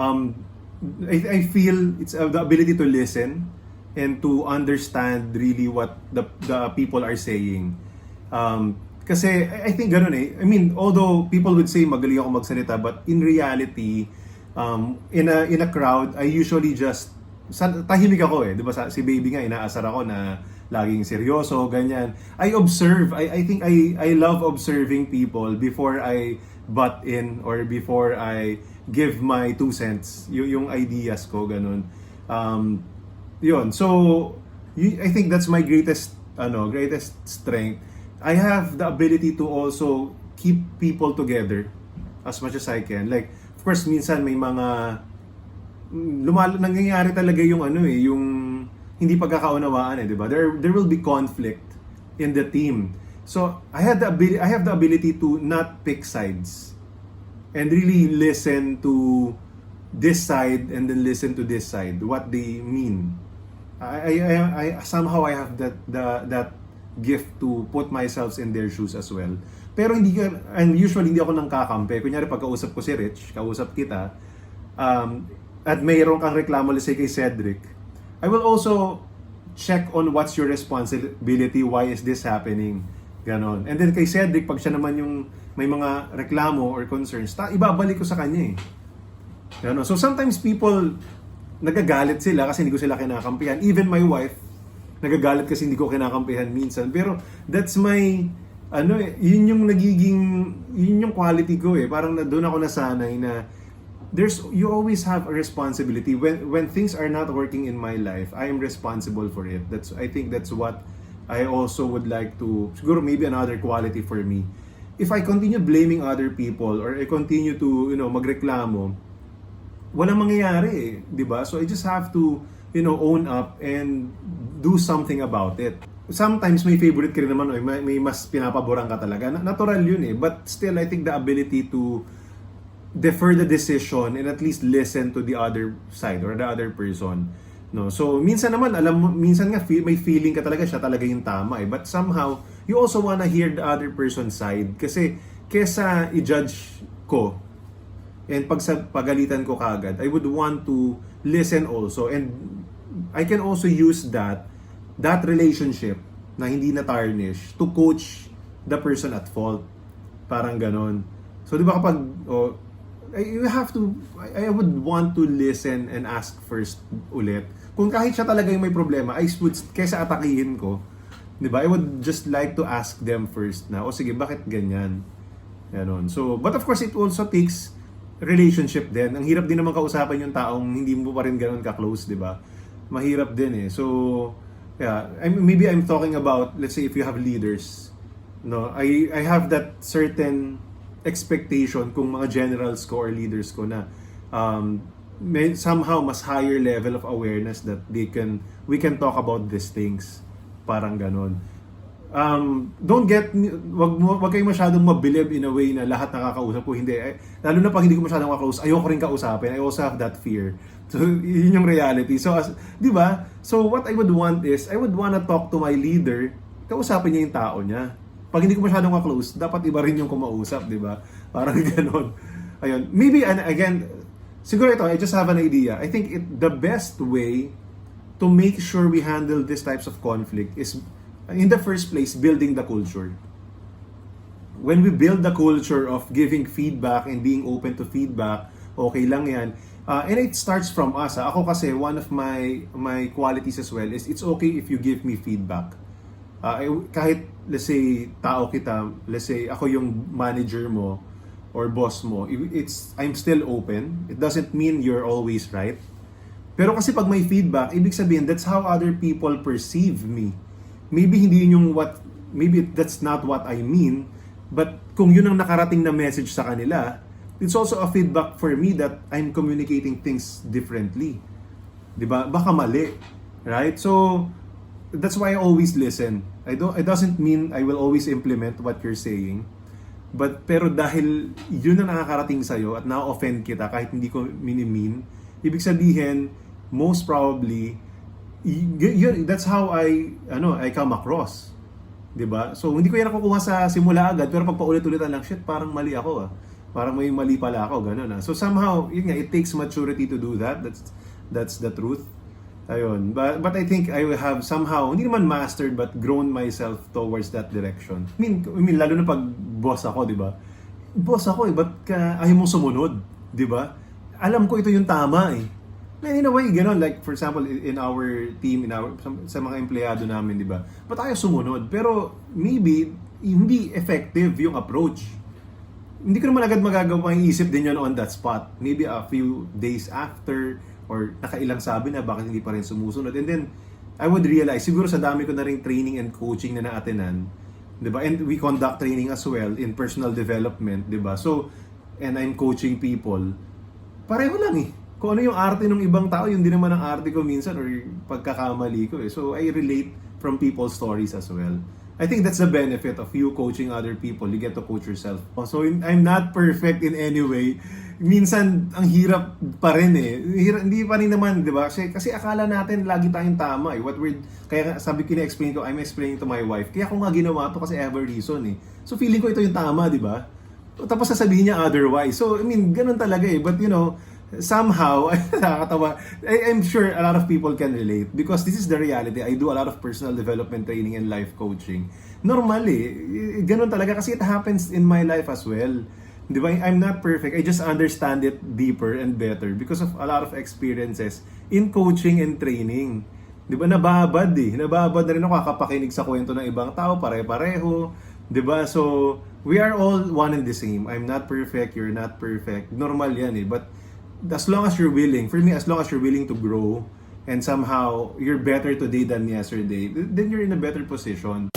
um, I feel it's the ability to listen and to understand really what the people are saying. Kasi I think ganun eh. I mean, although people would say magaling ako magsalita, but in reality, in a crowd, I usually just tahimik ako eh. 'Di ba si baby nga inaasar ako na laging seryoso, ganyan. I observe. I think I love observing people before I butt in or before I give my 2 cents, yung ideas ko, ganun. Yun. So, I think that's my greatest strength. I have the ability to also keep people together as much as I can. Like, of course, minsan may mga nangyayari talaga yung yung hindi pagkakaunawaan eh, 'di ba? There will be conflict in the team. So, I have the ability to not pick sides and really listen to this side and then listen to this side, what they mean. I somehow I have that gift to put myself in their shoes as well. Pero usually hindi ako nang kakampi. Kunyari pagkausap ko si Rich, kausap kita, at mayroon kang reklamo let's say kay Cedric, I will also check on what's your responsibility, why is this happening, ganon. And then kay Cedric, pag siya naman yung may mga reklamo or concerns, ibabalik ko sa kanya eh. Ganon. So sometimes people, nagagalit sila kasi hindi ko sila kinakampihan. Even my wife, nagagalit kasi hindi ko kinakampihan minsan. Pero that's my, yun yung quality ko eh. Parang doon ako nasanay na you always have a responsibility when things are not working in my life. I am responsible for it. I think that's what I also would like to, siguro maybe another quality for me. If I continue blaming other people or I continue to magreklamo, walang mangyayari eh, 'di ba? So I just have to own up and do something about it. Sometimes may favorite ka rin naman, may mas pinapaboran ka talaga. Natural yun eh. But still, I think the ability to defer the decision and at least listen to the other side or the other person. No, so minsan naman minsan nga may feeling ka talaga siya talaga yung tama eh. But somehow you also wanna hear the other person's side kasi kesa i-judge ko and pagalitan ko kagad, I would want to listen also, and I can also use that relationship na hindi na tarnish to coach the person at fault. Parang ganon. So di ba kapag I would want to listen and ask first ulit. Kung kahit siya talaga yung may problema, kesa atakihin ko, di ba? I would just like to ask them first na, sige, bakit ganyan? Ganon. So, but of course, it also takes relationship din. Ang hirap din naman kausapin yung taong hindi mo pa rin ganon ka-close, di ba? Mahirap din eh. So, yeah, maybe I'm talking about, let's say, if you have leaders, no, I have that certain expectation kung mga generals ko or leaders ko na may somehow mas higher level of awareness that we can talk about these things, parang ganon. Wag kayo masyadong mabilib in a way na lahat nakakausap ko, hindi lalo na pag hindi ko masyadong ka-close, ayoko rin kausapin. I also have that fear. So yun yung reality. So di ba? So what I would want is I would wanna talk to my leader, kausapin niya yung tao niya. Pag hindi ko masyadong ka-close, dapat iba rin yung kumausap, di ba? Parang gano'n. Ayun. Maybe, and again, siguro ito, I just have an idea. I think the best way to make sure we handle these types of conflict is, in the first place, building the culture. When we build the culture of giving feedback and being open to feedback, okay lang yan. And it starts from us. Ako kasi, one of my qualities as well is, it's okay if you give me feedback. Kahit let's say tao kita, let's say ako yung manager mo or boss mo, I'm still open. It doesn't mean you're always right. Pero kasi pag may feedback, ibig sabihin that's how other people perceive me. Maybe hindi yun maybe that's not what I mean, but kung yun ang nakarating na message sa kanila, it's also a feedback for me that I'm communicating things differently. 'Di ba? Baka mali, right? So that's why I always listen. It doesn't mean I will always implement what you're saying. Pero dahil yun na nakakarating sa'yo at na-offend kita kahit hindi ko minimean, ibig sabihin, most probably, that's how I come across. 'Di ba? So hindi ko yan nakukuha sa simula agad, pero pag paulit-ulitan lang, shit, parang mali ako ah. Parang may mali pala ako, gano'n So somehow, yun nga, it takes maturity to do that. That's the truth. Ayun. But I think I have somehow, hindi naman mastered, but grown myself towards that direction. I mean lalo na pag boss ako, di ba? Boss ako ba't ka ayaw mong sumunod? Di ba? Alam ko ito yung tama And in a way, gano'n, like for example, in our team, sa mga empleyado namin, di ba? Ba't tayo sumunod? Pero maybe, hindi effective yung approach. Hindi ko naman agad magagawa yung isip din yun on that spot. Maybe a few days after, or nakailang sabi na bakit hindi pa rin sumusunod. And then, I would realize, siguro sa dami ko na rin training and coaching na naatenan, di ba? And we conduct training as well in personal development, di ba? So, and I'm coaching people, pareho lang Kung ano yung arte ng ibang tao, yun din naman ang arte ko minsan or pagkakamali ko So, I relate from people's stories as well. I think that's the benefit of you coaching other people. You get to coach yourself. So, I'm not perfect in any way. Minsan, ang hirap pa rin hindi pa rin naman, di ba? Kasi akala natin lagi tayong tama Kaya sabi ko na-explain ko, I'm explaining to my wife. Kaya ako nga ginawa to kasi I have a reason So, feeling ko ito yung tama, di ba? Tapos sasabihin niya otherwise. So, I mean, ganun talaga But, somehow, nakakatawa. I'm sure a lot of people can relate because this is the reality. I do a lot of personal development training and life coaching. Normal ganun talaga kasi it happens in my life as well. Di ba? I'm not perfect. I just understand it deeper and better because of a lot of experiences in coaching and training. Di ba? Nababad Nababad na rin ako kakapakinig sa kwento ng ibang tao, pare-pareho. Di ba? So, we are all one and the same. I'm not perfect, you're not perfect. Normal yan But as long as you're willing, for me, as long as you're willing to grow and somehow you're better today than yesterday, then you're in a better position.